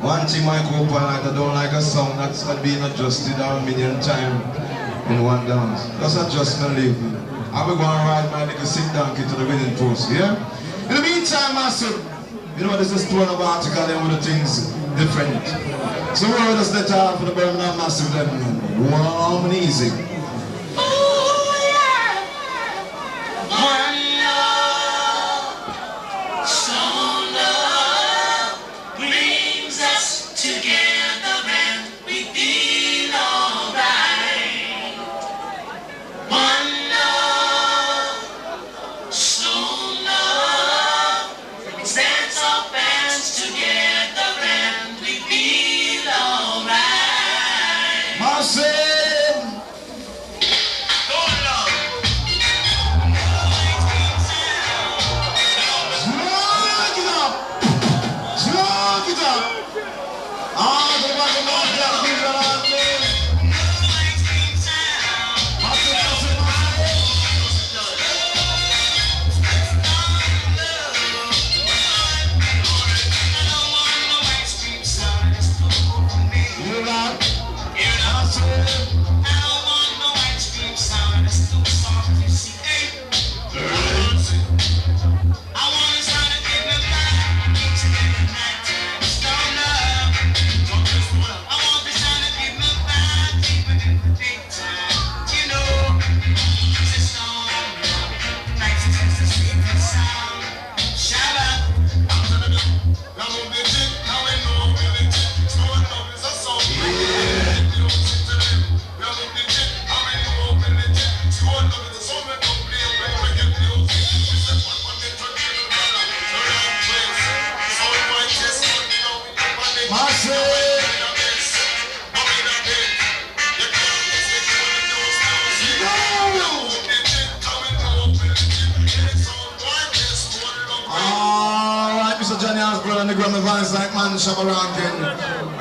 One thing my co-pilot, I don't like a song that's not being adjusted a million times in one dance. That's adjustment leave. I will go and ride my little sick donkey to the wedding post, yeah? In the meantime, massive, you know, this is one of article and with the things different. So we're just let out for the Birmingham Massive then, warm and easy.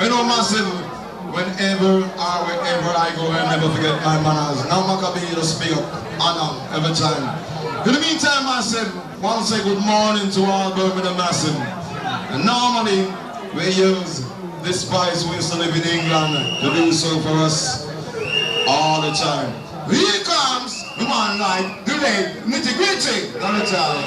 You know, massive, whenever I go, I never forget my manners. Now Maccabee just speak up, honor, every time. In the meantime, massive, I want to say good morning to all Birmingham Massive. And normally, we use this spice, we used to live in England, to do so for us all the time. Here comes the man like the late nitty-gritty all the time.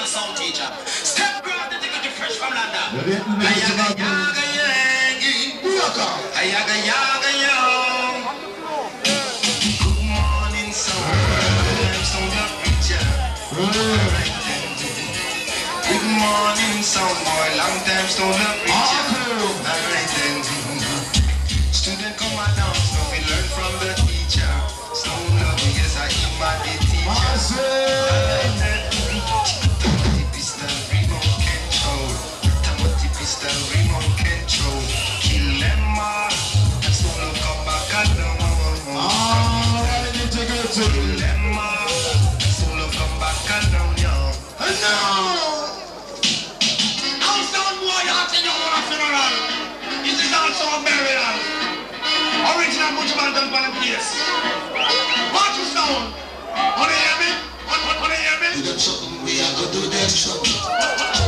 Sound teacher. Step grab the ticket fresh from London. Ayaga yaga yo. Good morning, sound of preacher. Good morning, sound boy. Long time sound of preacher. Alright then. Student come and dance, now we learn from the teacher. Sound of yes, I am my teacher. Remote control, kill them all. That's all I'll come back and down. Kill them all. That's all I'll come back and down, yo. And now, I'm sound boy, you're acting your own funeral. This is also a burial. Original Butcher Bantam for the place. Watch your sound. Wanna hear me? Wanna hear me? Do them something, we are gonna do them something.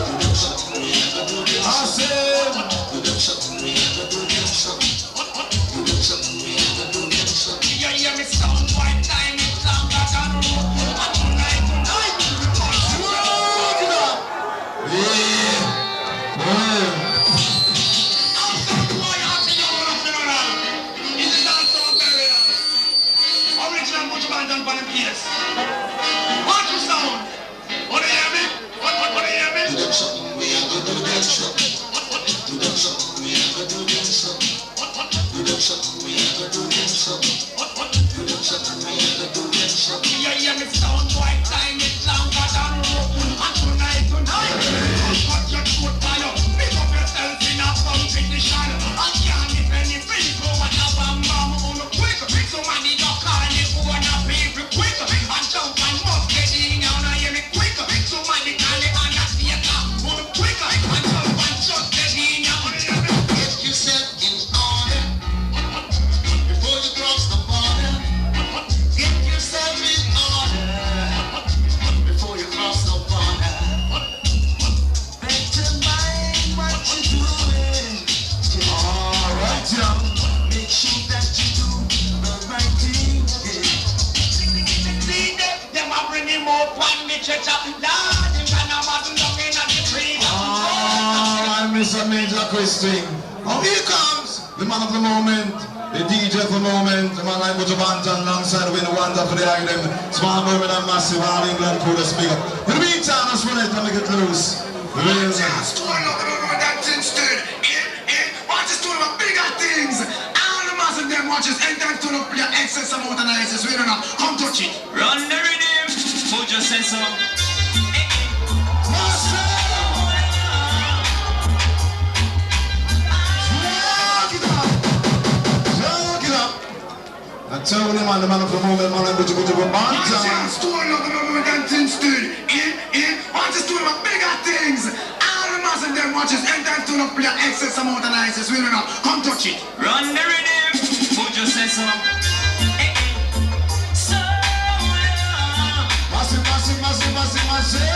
Do them something, we are gonna do them something. Do them something, we are gonna do them something. Do them something, we are gonna do them something. You hear me sound white time, it's long back on road. And tonight, smoke it up. Yeah. I'm sound boy, acting your own funeral. This is also a burial. Original Butcher Bantam for the place. Watch your sound. Wanna hear me? Wanna hear me? Do them something, we are gonna do them something. Do them something, we are gonna do them something. Do them something, we are gonna do them something. Do them something, we are gonna do them something. You hear me sound white time, it's longer than rope. And tonight, cut your throat fire. Pick up yourself in a front. I miss a major question. Oh, here comes the man of the moment, the DJ of the moment, the man like Buju Banton alongside with the wonder for the item. Small Birmingham, massive, all England crew, let's speak up. In the meantime, let's run it and make it loose. Just to know the moment that Kingston, watch us doing the bigger things. All the mass of them watches, anytime to look your excess amount of niceness, we don't know, come touch it. Run the rhythm, Buju say so. I tell you, man, the man of the moment, man, I'm going to go back. Just to know the moment that Kingston, watch us doing the bigger things. All the mass of them watches, anytime to look your excess amount of niceness, we don't know, come touch it. Run the rhythm, Buju say so. So Massive, massive, massive, massive, massive.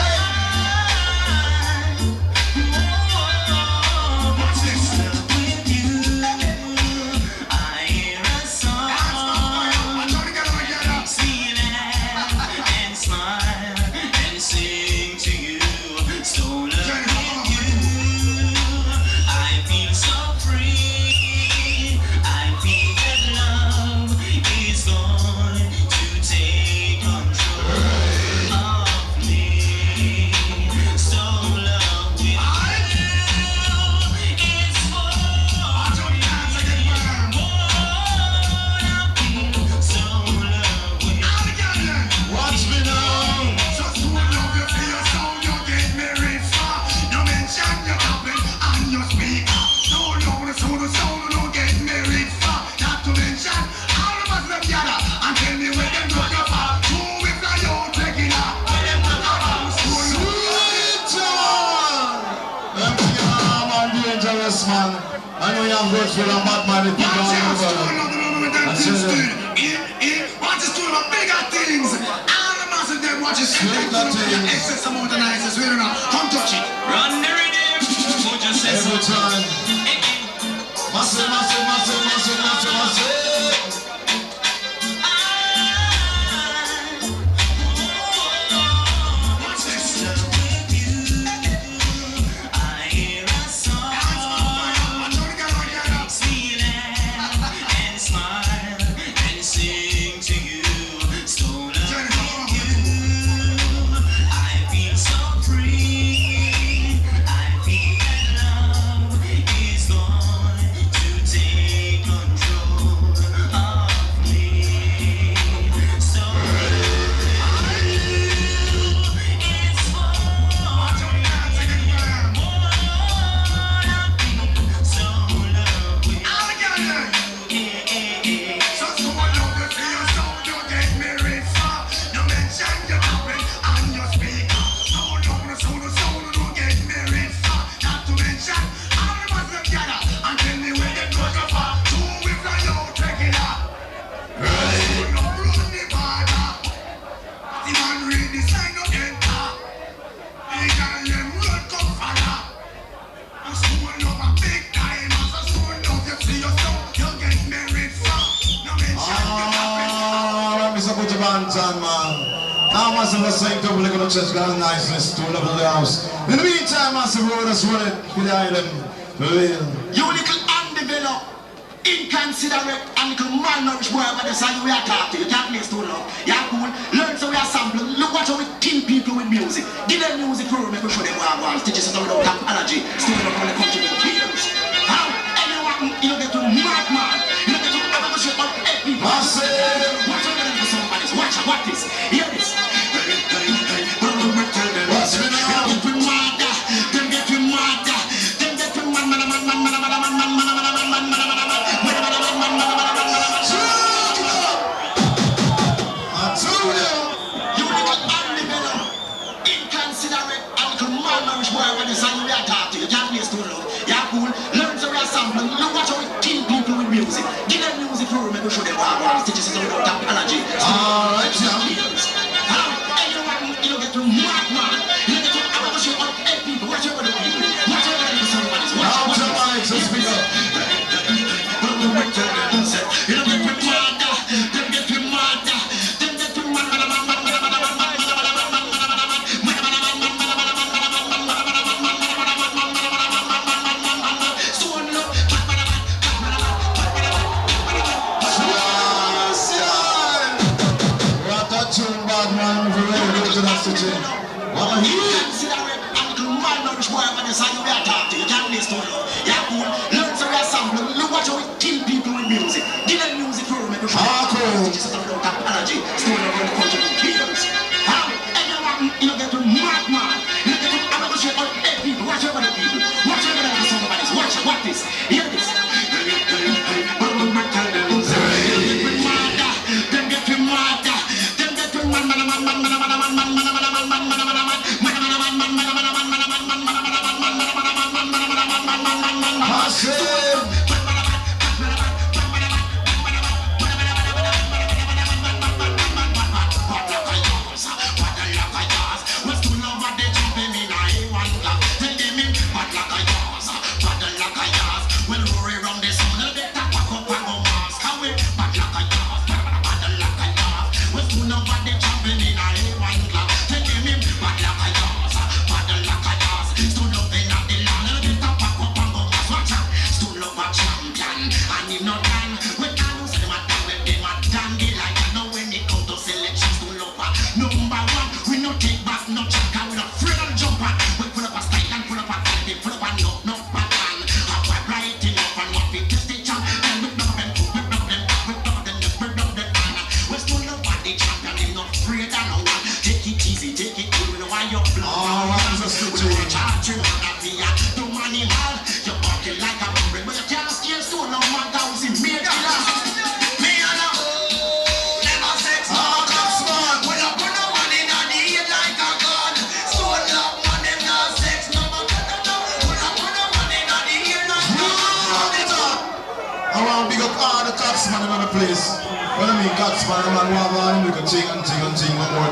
Man, I know you have words for a bad man if you don't watch us doing the bigger things. All the mass of them watch us excess amount of niceness, we don't know, come touch it. Run the rhythm, Buju say so. every time. Massive, massive, massive, massive, massive, massive. Just got a niceness to level the house. In the meantime, massive road has run it with the island. You little undeveloped, inconsiderate, and little malnourished boy, but that's how you are talking. You can't play stone love. You're cool. Learn so we are sampling. Look what we kill people with music. Give them music for make we show them what I want. Teach us how we don't have allergy. Stone love when they come to the kids. How? Anyone, you don't get to madman. You don't get to ever go shit on everybody. Massive! Watch out for somebody. Watch out. What this? Hear this. Give them music for make we show them what I want. Teach us how we don't have allergy. Alright, yeah. Anyone, you don't get to madman. You don't get to ever show up eight people. Watch over the people. Watch over the somebody. Now to my speak up. You don't get to mad. Them get to mad. Them get to mad. this. Hear this.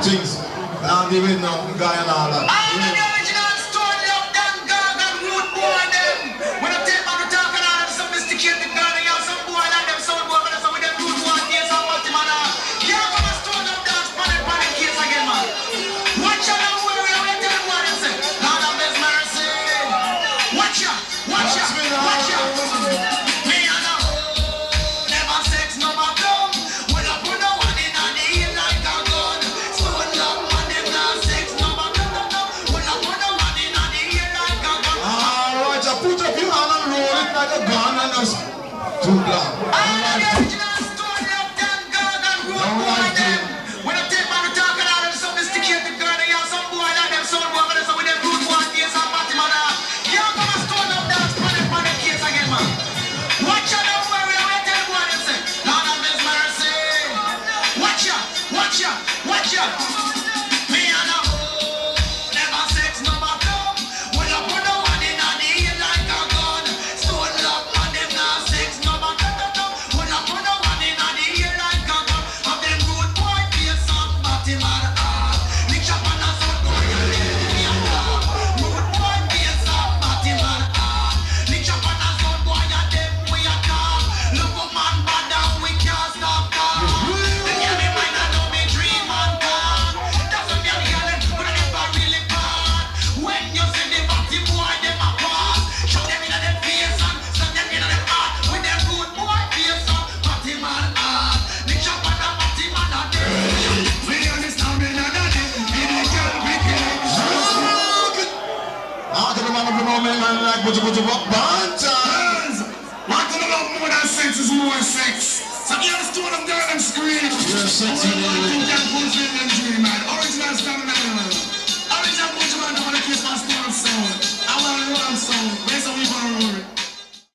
Things. And I'm giving no guy and all that. I'm the original stone love them gag and root boy them. When I take back the talk and all them sophisticated girl, they have some boy like them sound boy, but some with them root boy case and what man. Yeah, I'm gonna stone love dance panic case again, man. Watch out and worry, I'm gonna tell them what they say. Lord of His mercy. Watch out, watch out, watch out. Me and no, never sex, no more dumb. When I put no one in on the heel like a gun. Put up your hand and roll it like a gun and just too long. I'm the original story of them girl and road boy them. When I take back the talk and all them sophisticated girl, they have some boy like them sound boy, but some with them root boy case and party man. You don't come and stone up dance for the case again, man. Watch out, don't worry, I'm gonna tell you what them say. Lord of His mercy. Watch out, watch out, watch out. Me and a never sex, no more dumb. When I put no one in on the heel like a gun. Stone love man, them not sex, no more dumb. When I put no one in on the heel like a gun. Of them root boy, be a song, but him and lick up on a son, boy, you let me a dog. Root boy, be a song, but him and lick up on a son, boy, you them we a dog. Look up man, bad and we can't stop dog. They give me mind and know me dream and dog. That's what me and the girl them, but I never really bad. When you see the batty boy, them a pass. Show them in them face and send them in them heart. With them good boy face up, batty man heart. Lick up on a batty man a day. We understand me not a day. In the girl we kill. I tell them I'm a moment man like put up bands. Want to love more than sex is more sex. So you understand them girl them scream. You're sexy, lady.